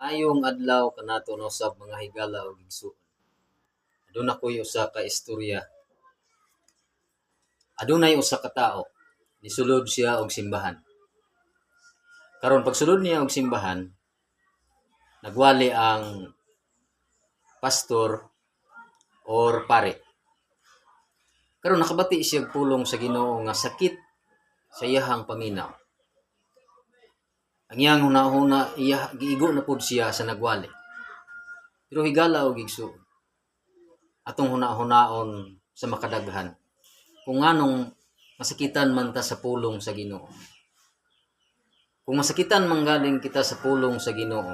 Ayong adlaw kanato no sa mga higala ug igsoon. Aduna koy usa ka istorya. Adunay usa ka tawo, nisulod siya og simbahan. Karon pagsulod niya og simbahan, nagwali ang pastor or pare. Karon nakabati siya og pulong sa Ginoo nga sakit sa iyahang paminaw. Ang iyang hunahuna iya giigo na pud siya sa nagwali. Pero higala og igsoon. Atong hunaon sa makadaghan. Kung nganong masakitan man ta sa pulong sa Ginoo. Kung masakitan man galing kita sa pulong sa Ginoo,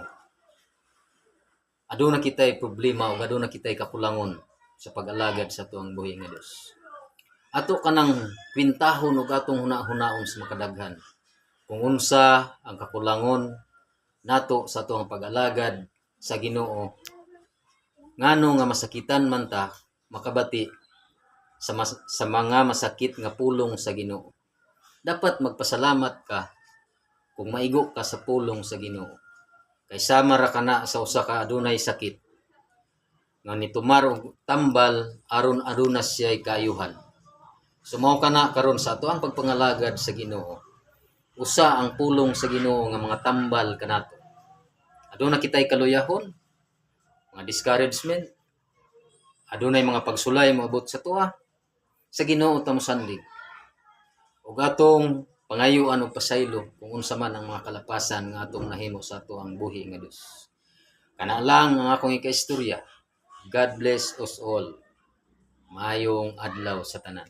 aduna kitay problema o aduna kitay kakulangon sa pag-alagad sa tuang buhi nga Dios. Ato kanang kwintahon og atong hunaon sa makadaghan. Kung unsa ang kakulangon nato sa tuang pag-alagad sa Ginoo, ngano nga masakitan man ta makabati sa mga masakit nga pulong sa Ginoo. Dapat magpasalamat ka kung maigo ka sa pulong sa Ginoo. Kay sama ra kana sa usa ka adunay sakit nga nitumar og tambal aron aduna siya'y kaayuhan. Sumaw kana karon sa atoang pagpangalagad sa Ginoo. Usa ang pulong sa Ginoo nga mga tambal kanato. Aduna kitay kaluyahon, mga discouragement, adunay mga pagsulay moabot sa tuwa. Sa Ginoo ta mosandig. Ug atong pangayuan og pasaylo kung unsa man ang mga kalapasan nga atong nahimo sa atoang buhi nga Dios. Kana lang ang akong ikaistorya. God bless us all. Maayong adlaw sa tanan.